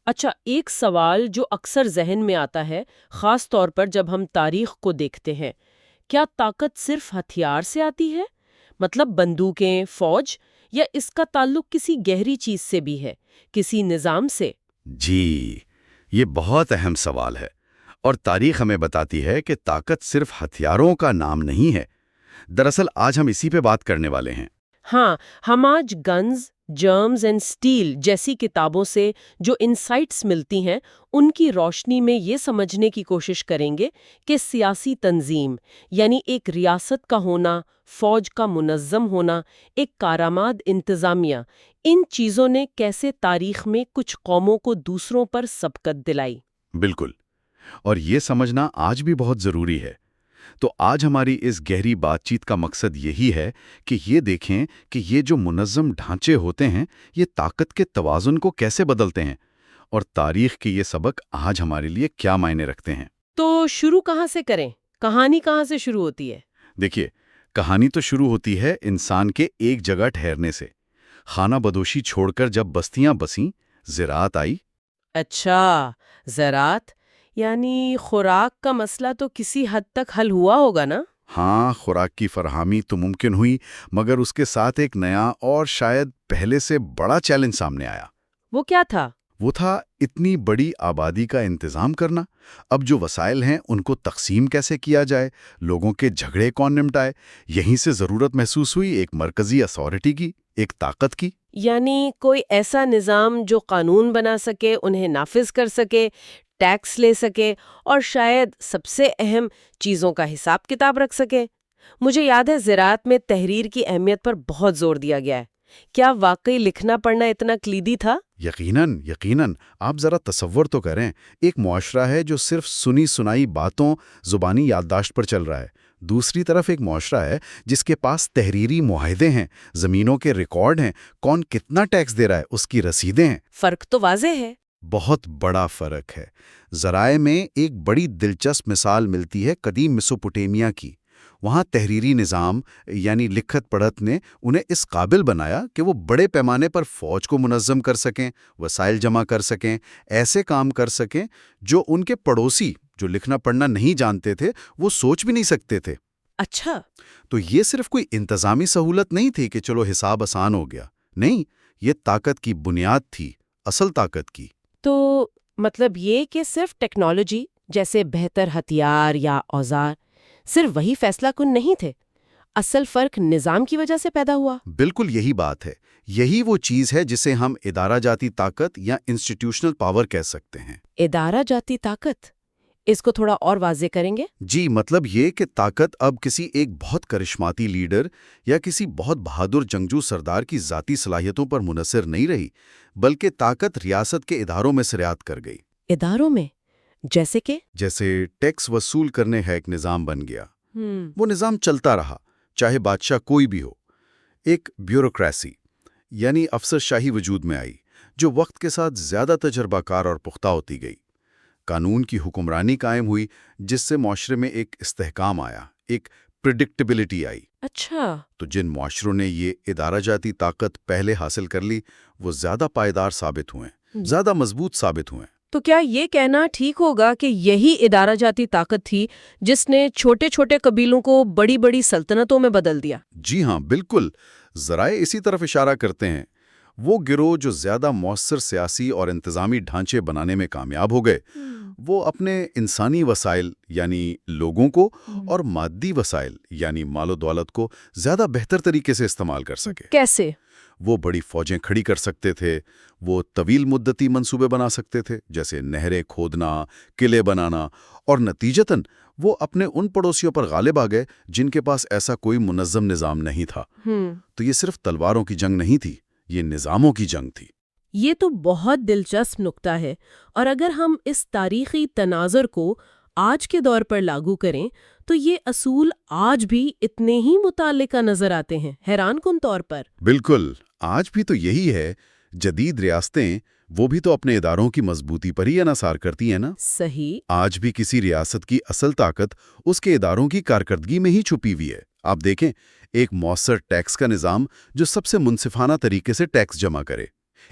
اچھا، ایک سوال جو اکثر ذہن میں آتا ہے، خاص طور پر جب ہم تاریخ کو دیکھتے ہیں، کیا طاقت صرف ہتھیار سے آتی ہے؟ مطلب بندوقیں، فوج، یا اس کا تعلق کسی گہری چیز سے بھی ہے، کسی نظام سے؟ جی، یہ بہت اہم سوال ہے، اور تاریخ ہمیں بتاتی ہے کہ طاقت صرف ہتھیاروں کا نام نہیں ہے۔ دراصل آج ہم اسی پہ بات کرنے والے ہیں۔ ہاں، ہم آج گنز، جرمز اینڈ سٹیل جیسی کتابوں سے جو انسائٹس ملتی ہیں، ان کی روشنی میں یہ سمجھنے کی کوشش کریں گے کہ سیاسی تنظیم، یعنی ایک ریاست کا ہونا، فوج کا منظم ہونا، ایک کارآمد انتظامیہ، ان چیزوں نے کیسے تاریخ میں کچھ قوموں کو دوسروں پر سبقت دلائی۔ بالکل، اور یہ سمجھنا آج بھی بہت ضروری ہے۔ تو آج ہماری اس گہری بات چیت کا مقصد یہی ہے کہ یہ دیکھیں کہ یہ جو منظم ڈھانچے ہوتے ہیں، یہ طاقت کے توازن کو کیسے بدلتے ہیں، اور تاریخ کے یہ سبق آج ہمارے لیے کیا معنی رکھتے ہیں۔ تو شروع کہاں سے کریں؟ کہانی کہاں سے شروع ہوتی ہے؟ دیکھیے، کہانی تو شروع ہوتی ہے انسان کے ایک جگہ ٹھہرنے سے۔ خانہ بدوشی چھوڑ کر جب بستیاں بسیں، زراعت آئی۔ اچھا، زراعت، یعنی خوراک کا مسئلہ تو کسی حد تک حل ہوا ہوگا نا؟ ہاں، خوراک کی فراہمی تو ممکن ہوئی، مگر اس کے ساتھ ایک نیا اور شاید پہلے سے بڑا چیلنج سامنے آیا۔ وہ کیا تھا؟ وہ تھا اتنی بڑی آبادی کا انتظام کرنا۔ اب جو وسائل ہیں ان کو تقسیم کیسے کیا جائے، لوگوں کے جھگڑے کون نمٹائے۔ یہیں سے ضرورت محسوس ہوئی ایک مرکزی اتھارٹی کی، ایک طاقت کی۔ یعنی کوئی ایسا نظام جو قانون بنا سکے، انہیں نافذ کر سکے، ٹیکس لے سکے، اور شاید سب سے اہم چیزوں کا حساب کتاب رکھ سکے۔ مجھے یاد ہے زراعت میں تحریر کی اہمیت پر بہت زور دیا گیا ہے۔ کیا واقعی لکھنا پڑھنا اتنا کلیدی تھا؟ یقیناً، یقیناً۔ آپ ذرا تصور تو کریں، ایک معاشرہ ہے جو صرف سنی سنائی باتوں، زبانی یادداشت پر چل رہا ہے۔ دوسری طرف ایک معاشرہ ہے جس کے پاس تحریری معاہدے ہیں، زمینوں کے ریکارڈ ہیں، کون کتنا ٹیکس دے رہا ہے اس کی رسیدیں ہیں۔ فرق تو واضح ہے۔ بہت بڑا فرق ہے۔ ذرائع میں ایک بڑی دلچسپ مثال ملتی ہے قدیم میسوپوٹیمیا کی۔ وہاں تحریری نظام یعنی لکھت پڑھت نے انہیں اس قابل بنایا کہ وہ بڑے پیمانے پر فوج کو منظم کر سکیں، وسائل جمع کر سکیں، ایسے کام کر سکیں جو ان کے پڑوسی جو لکھنا پڑھنا نہیں جانتے تھے وہ سوچ بھی نہیں سکتے تھے۔ اچھا، تو یہ صرف کوئی انتظامی سہولت نہیں تھی کہ چلو حساب آسان ہو گیا، نہیں، یہ طاقت کی بنیاد تھی، اصل طاقت کی۔ تو مطلب یہ کہ صرف ٹیکنالوجی جیسے بہتر ہتھیار یا اوزار صرف وہی فیصلہ کن نہیں تھے، اصل فرق نظام کی وجہ سے پیدا ہوا۔ بالکل یہی بات ہے، یہی وہ چیز ہے جسے ہم ادارہ جاتی طاقت یا انسٹیٹیوشنل پاور کہہ سکتے ہیں۔ ادارہ جاتی طاقت، اس کو تھوڑا اور واضح کریں گے؟ جی، مطلب یہ کہ طاقت اب کسی ایک بہت کرشماتی لیڈر یا کسی بہت بہادر جنگجو سردار کی ذاتی صلاحیتوں پر منحصر نہیں رہی، بلکہ طاقت ریاست کے اداروں میں سرایت کر گئی۔ اداروں میں؟ جیسے کہ؟ جیسے ٹیکس وصول کرنے کا ایک نظام بن گیا۔ وہ نظام چلتا رہا، چاہے بادشاہ کوئی بھی ہو۔ ایک بیوروکریسی یعنی افسر شاہی وجود میں آئی، جو وقت کے ساتھ زیادہ تجربہ کار اور پختہ ہوتی گئی۔ قانون کی حکمرانی قائم ہوئی، جس سے معاشرے میں ایک استحکام آیا، ایک پریڈکٹیبلٹی آئی۔ اچھا، تو جن معاشروں نے یہ ادارہ جاتی طاقت پہلے حاصل کر لی، وہ زیادہ پائیدار ثابت ہوئے، زیادہ مضبوط ثابت ہوئے۔ تو کیا یہ کہنا ٹھیک ہوگا کہ یہی ادارہ جاتی طاقت تھی جس نے چھوٹے چھوٹے قبیلوں کو بڑی بڑی سلطنتوں میں بدل دیا؟ جی ہاں، بالکل۔ ذرائع اسی طرف اشارہ کرتے ہیں۔ وہ گروہ جو زیادہ مؤثر سیاسی اور انتظامی ڈھانچے بنانے میں کامیاب ہو گئے، وہ اپنے انسانی وسائل یعنی لوگوں کو اور مادی وسائل یعنی مال و دولت کو زیادہ بہتر طریقے سے استعمال کر سکے۔ کیسے؟ وہ بڑی فوجیں کھڑی کر سکتے تھے، وہ طویل مدتی منصوبے بنا سکتے تھے، جیسے نہریں کھودنا، قلعے بنانا، اور نتیجتاً وہ اپنے ان پڑوسیوں پر غالب آ گئے جن کے پاس ایسا کوئی منظم نظام نہیں تھا۔ تو یہ صرف تلواروں کی جنگ نہیں تھی، یہ نظاموں کی جنگ تھی۔ یہ تو بہت دلچسپ نکتہ ہے، اور اگر ہم اس تاریخی تناظر کو آج کے دور پر لاگو کریں تو یہ اصول آج بھی اتنے ہی متعلقہ نظر آتے ہیں، حیران کن طور پر۔ بالکل، آج بھی تو یہی ہے۔ جدید ریاستیں وہ بھی تو اپنے اداروں کی مضبوطی پر ہی انحصار کرتی ہیں نا۔ صحیح۔ آج بھی کسی ریاست کی اصل طاقت اس کے اداروں کی کارکردگی میں ہی چھپی ہوئی ہے۔ آپ دیکھیں، ایک مؤثر ٹیکس کا نظام جو سب سے منصفانہ طریقے سے ٹیکس جمع کرے،